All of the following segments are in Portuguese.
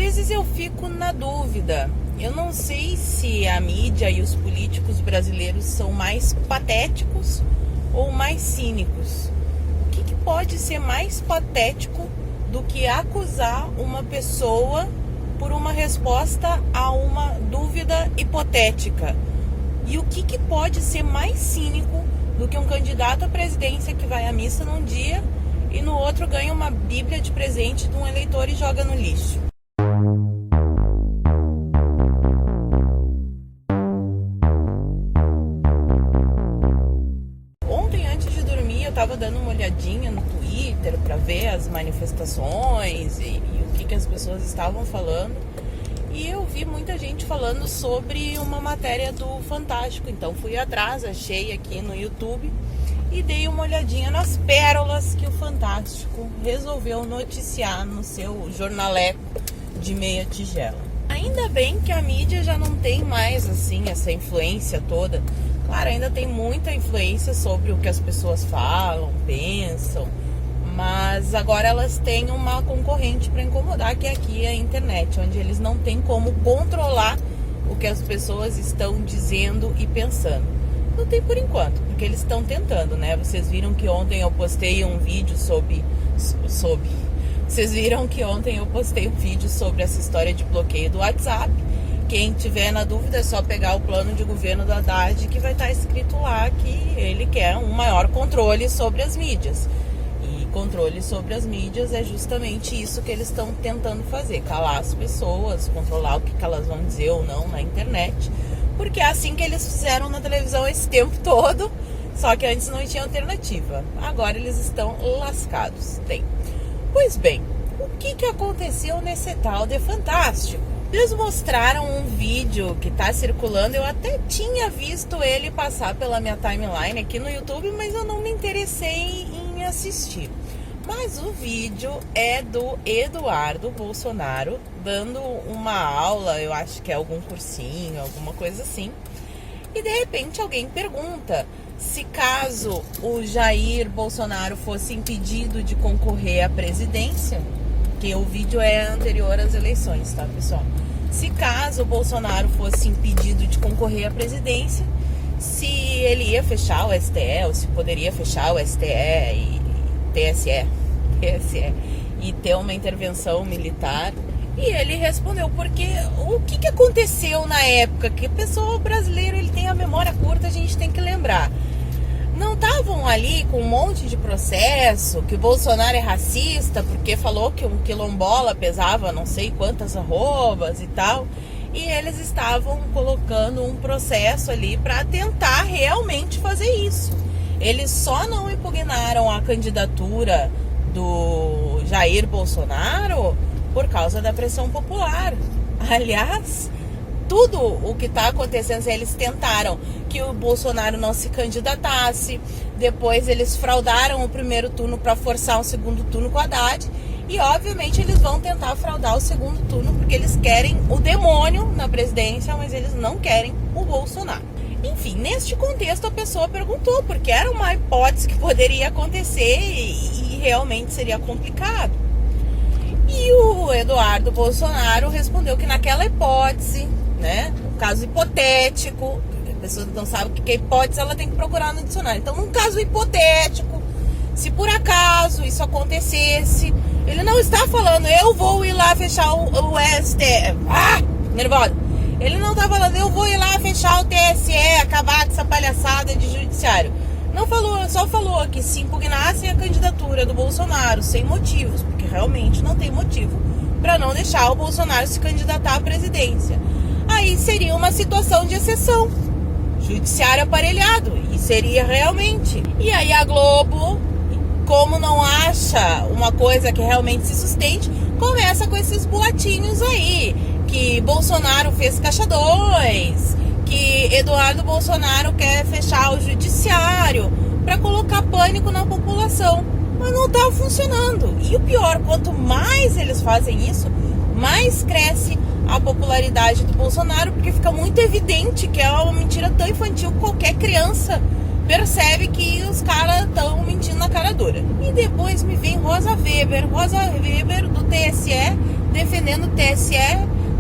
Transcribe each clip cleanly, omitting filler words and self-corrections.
vezes eu fico na dúvida. Eu não sei se a mídia e os políticos brasileiros são mais patéticos ou mais cínicos. O que pode ser mais patético do que acusar uma pessoa por uma resposta a uma dúvida hipotética? E o que pode ser mais cínico do que um candidato à presidência que vai à missa num dia e no outro ganha uma bíblia de presente de um eleitor e joga no lixo? Ontem, antes de dormir, eu estava dando uma olhadinha no Twitter para ver as manifestações e o que as pessoas estavam falando. E eu vi muita gente falando sobre uma matéria do Fantástico. Então fui atrás, achei aqui no YouTube e dei uma olhadinha nas pérolas que o Fantástico resolveu noticiar no seu jornaleco de meia tigela. Ainda bem que a mídia já não tem mais assim essa influência toda. Claro, ainda tem muita influência sobre o que as pessoas falam, pensam, mas agora elas têm uma concorrente para incomodar, que é aqui a internet, onde eles não têm como controlar o que as pessoas estão dizendo e pensando. Não tem por enquanto, porque eles estão tentando, né? Vocês viram que ontem eu postei um vídeo sobre essa história de bloqueio do WhatsApp. Quem tiver na dúvida é só pegar o plano de governo do Haddad, que vai estar escrito lá que ele quer um maior controle sobre as mídias. Controle sobre as mídias é justamente isso que eles estão tentando fazer, calar as pessoas, controlar o que elas vão dizer ou não na internet, porque é assim que eles fizeram na televisão esse tempo todo, só que antes não tinha alternativa. Agora eles estão lascados. Pois bem, o que aconteceu nesse tal de Fantástico? Eles mostraram um vídeo que está circulando, eu até tinha visto ele passar pela minha timeline aqui no YouTube, mas eu não me interessei em assistir. Mas o vídeo é do Eduardo Bolsonaro dando uma aula, eu acho que é algum cursinho, alguma coisa assim. E de repente alguém pergunta se caso o Jair Bolsonaro fosse impedido de concorrer à presidência, que o vídeo é anterior às eleições, tá, pessoal? Se caso o Bolsonaro fosse impedido de concorrer à presidência, se ele ia fechar o STE, ou se poderia fechar o STE e TSE e ter uma intervenção militar. E ele respondeu, porque o que aconteceu na época, que o pessoal brasileiro ele tem a memória curta, a gente tem que lembrar. Não estavam ali com um monte de processo, que o Bolsonaro é racista, porque falou que um quilombola pesava não sei quantas arrobas e tal, e eles estavam colocando um processo ali para tentar realmente fazer isso. Eles só não impugnaram a candidatura do Jair Bolsonaro por causa da pressão popular. Aliás, tudo o que está acontecendo, eles tentaram que o Bolsonaro não se candidatasse, depois eles fraudaram o primeiro turno para forçar um segundo turno com o Haddad, e obviamente eles vão tentar fraudar o segundo turno porque eles querem o demônio na presidência, mas eles não querem o Bolsonaro. Enfim, neste contexto a pessoa perguntou, porque era uma hipótese que poderia acontecer e realmente seria complicado. E o Eduardo Bolsonaro respondeu que naquela hipótese, né, um caso hipotético, a pessoa não sabe o que é hipótese, ela tem que procurar no dicionário. Então, num caso hipotético, se por acaso isso acontecesse, ele não está falando, eu vou ir lá fechar o STF. Nervosa. Ele não está falando, eu vou ir lá fechar o TSE, acabar com essa palhaçada de judiciário. Não falou, só falou que se impugnassem a candidatura do Bolsonaro sem motivos, porque realmente não tem motivo para não deixar o Bolsonaro se candidatar à presidência, aí seria uma situação de exceção, judiciário aparelhado, e seria realmente. E aí a Globo, como não acha uma coisa que realmente se sustente, começa com esses boatinhos aí, que Bolsonaro fez caixa 2, que Eduardo Bolsonaro quer fechar o judiciário para colocar pânico na população. Mas não está funcionando. E o pior, quanto mais eles fazem isso, mais cresce a popularidade do Bolsonaro, porque fica muito evidente que é uma mentira tão infantil que qualquer criança percebe que os caras estão mentindo na cara dura. E depois me vem Rosa Weber do TSE, defendendo o TSE,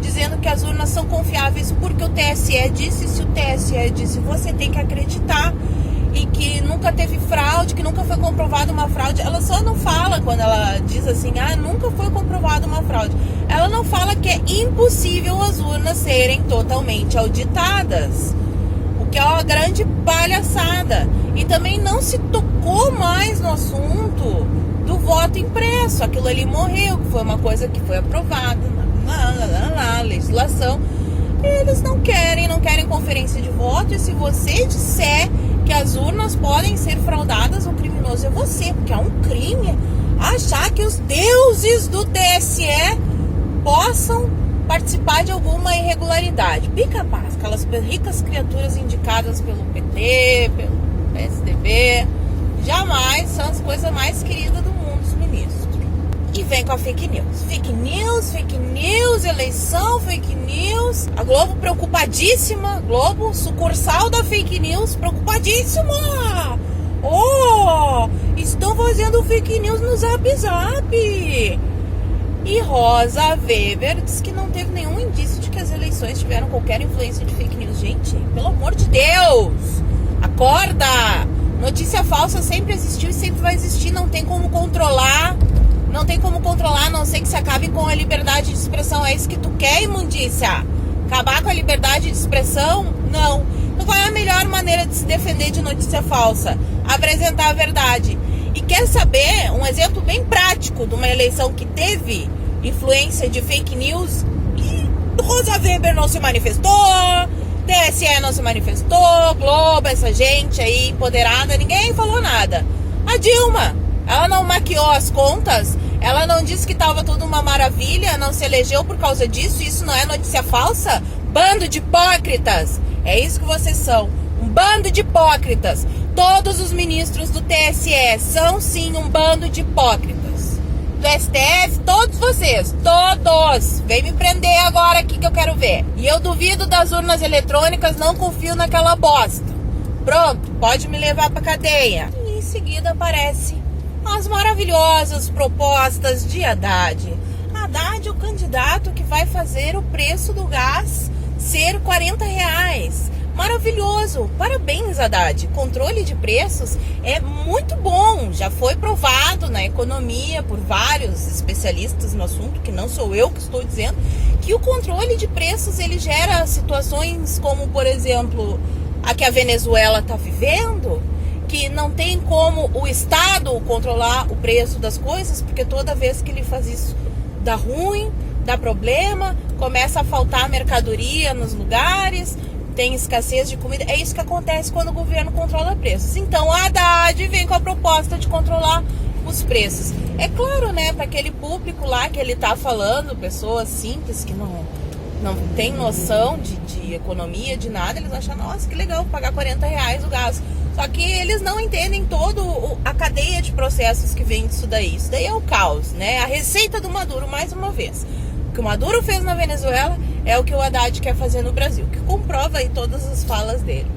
dizendo que as urnas são confiáveis porque o TSE disse. Se o TSE disse, você tem que acreditar, e que nunca teve fraude, que nunca foi comprovada uma fraude. Ela só não fala, quando ela diz assim, nunca foi comprovada uma fraude, ela não fala que é impossível as urnas serem totalmente auditadas, o que é uma grande palhaçada. E também não se tocou mais no assunto do voto impresso. Aquilo ali morreu, que foi uma coisa que foi aprovada na legislação. Eles não querem conferência de voto, e se você disser que as urnas podem ser fraudadas, o criminoso é você, porque é um crime achar que os deuses do TSE possam participar de alguma irregularidade. Bem capaz, aquelas ricas criaturas indicadas pelo PT, pelo PSDB, jamais são as coisas mais queridas do mundo, os ministros. E vem com a fake news. Fake news, eleição, fake news. A Globo preocupadíssima. Globo, sucursal da fake news, preocupadíssima. Estão fazendo fake news no Zap Zap. E Rosa Weber diz que não teve nenhum indício de que as eleições tiveram qualquer influência de fake news. Gente, pelo amor de Deus, acorda. Notícia falsa sempre existiu e sempre vai existir. Não tem como controlar. A não ser que se acabe com a liberdade de expressão. É isso que tu quer, imundícia? Acabar com a liberdade de expressão? Não. Então qual é a melhor maneira de se defender de notícia falsa? Apresentar a verdade. E quer saber um exemplo bem prático de uma eleição que teve influência de fake news? E Rosa Weber não se manifestou, TSE não se manifestou, Globo, essa gente aí empoderada, ninguém falou nada. A Dilma, ela não maquiou as contas, ela não disse que estava tudo uma maravilha, não se elegeu por causa disso. Isso não é notícia falsa? Bando de hipócritas! É isso que vocês são, um bando de hipócritas. Todos os ministros do TSE são sim um bando de hipócritas. Do STF, todos vocês, todos. Vem me prender agora aqui que eu quero ver. E eu duvido das urnas eletrônicas, não confio naquela bosta. Pronto, pode me levar pra cadeia. E em seguida aparece as maravilhosas propostas de Haddad. Haddad é o candidato que vai fazer o preço do gás ser R$40. Maravilhoso, parabéns, Haddad. Controle de preços é muito bom, já foi provado na economia por vários especialistas no assunto, que não sou eu que estou dizendo, que o controle de preços ele gera situações como, por exemplo, a que a Venezuela está vivendo, que não tem como o Estado controlar o preço das coisas, porque toda vez que ele faz isso dá ruim, dá problema, começa a faltar mercadoria nos lugares, tem escassez de comida. É isso que acontece quando o governo controla preços. Então a Haddad vem com a proposta de controlar os preços. É claro, né, para aquele público lá que ele tá falando, pessoas simples que não tem noção de economia, de nada, eles acham, nossa, que legal, pagar R$40 o gás. Só que eles não entendem toda a cadeia de processos que vem disso daí. Isso daí é o caos, né? A receita do Maduro, mais uma vez. O que o Maduro fez na Venezuela é o que o Haddad quer fazer no Brasil, que comprova aí todas as falas dele.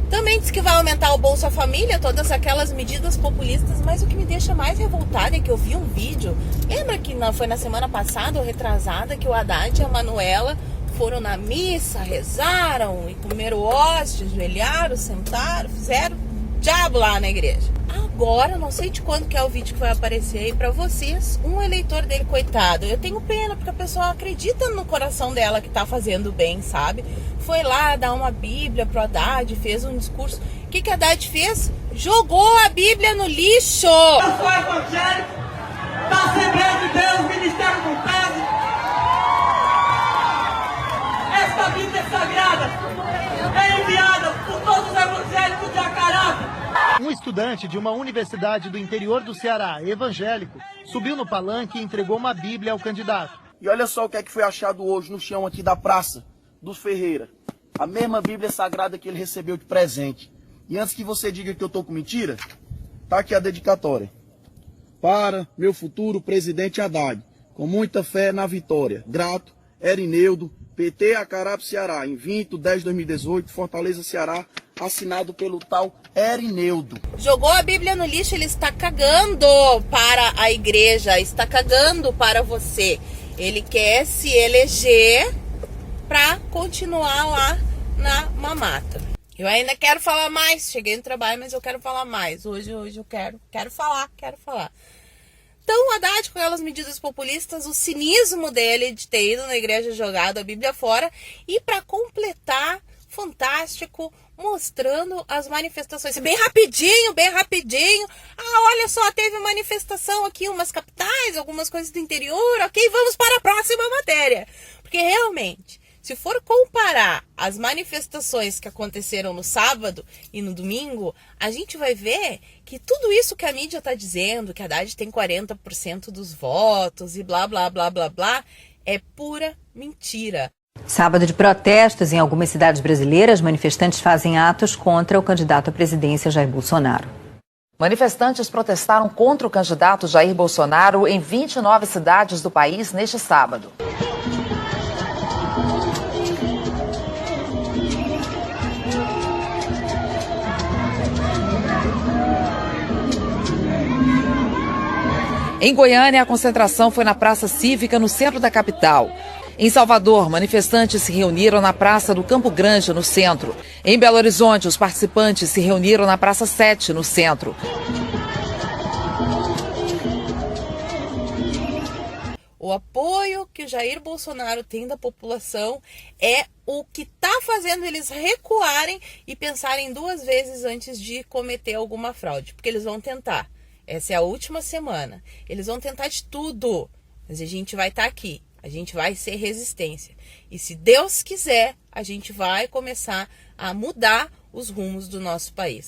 Também diz que vai aumentar o Bolsa Família, todas aquelas medidas populistas, mas o que me deixa mais revoltada é que eu vi um vídeo, lembra que foi na semana passada ou retrasada, que o Haddad e a Manuela foram na missa, rezaram e comeram hóstias, joelharam, sentaram, fizeram diabo lá na igreja. Agora, não sei de quando que é o vídeo que vai aparecer aí pra vocês, um eleitor dele, coitado, eu tenho pena, porque a pessoa acredita no coração dela que tá fazendo bem, sabe? Foi lá dar uma Bíblia pro Haddad, fez um discurso. O que que Haddad fez? Jogou a Bíblia no lixo! Eu sou evangélico, da Assembleia de Deus, Ministério do Padre. Esta Bíblia sagrada é enviada por todos os evangélicos de Acarábia. Um estudante de uma universidade do interior do Ceará, evangélico, subiu no palanque e entregou uma Bíblia ao candidato. E olha só o que é que foi achado hoje no chão aqui da Praça dos Ferreira. A mesma Bíblia Sagrada que ele recebeu de presente. E antes que você diga que eu tô com mentira, tá aqui a dedicatória. Para meu futuro presidente Haddad, com muita fé na vitória. Grato, Erineudo, PT Acarábia, Ceará, em 20/10/2018, Fortaleza, Ceará, assinado pelo tal Erineudo. Jogou a Bíblia no lixo, ele está cagando para a igreja, está cagando para você. Ele quer se eleger para continuar lá na mamata. Eu ainda quero falar mais. Cheguei no trabalho, mas eu quero falar mais. Hoje eu quero falar. Então, o Haddad, com aquelas medidas populistas, o cinismo dele de ter ido na igreja jogado a Bíblia fora. E para completar, fantástico, mostrando as manifestações. Bem rapidinho. Ah, olha só, teve manifestação aqui, umas capitais, algumas coisas do interior. Ok, vamos para a próxima matéria. Porque realmente, se for comparar as manifestações que aconteceram no sábado e no domingo, a gente vai ver que tudo isso que a mídia está dizendo, que a Haddad tem 40% dos votos e blá, blá, blá, blá, blá, é pura mentira. Sábado de protestos em algumas cidades brasileiras, manifestantes fazem atos contra o candidato à presidência Jair Bolsonaro. Manifestantes protestaram contra o candidato Jair Bolsonaro em 29 cidades do país neste sábado. Em Goiânia, a concentração foi na Praça Cívica, no centro da capital. Em Salvador, manifestantes se reuniram na Praça do Campo Grande, no centro. Em Belo Horizonte, os participantes se reuniram na Praça 7, no centro. O apoio que o Jair Bolsonaro tem da população é o que está fazendo eles recuarem e pensarem duas vezes antes de cometer alguma fraude. Porque eles vão tentar. Essa é a última semana. Eles vão tentar de tudo. Mas a gente vai estar aqui. A gente vai ser resistência. E se Deus quiser, a gente vai começar a mudar os rumos do nosso país.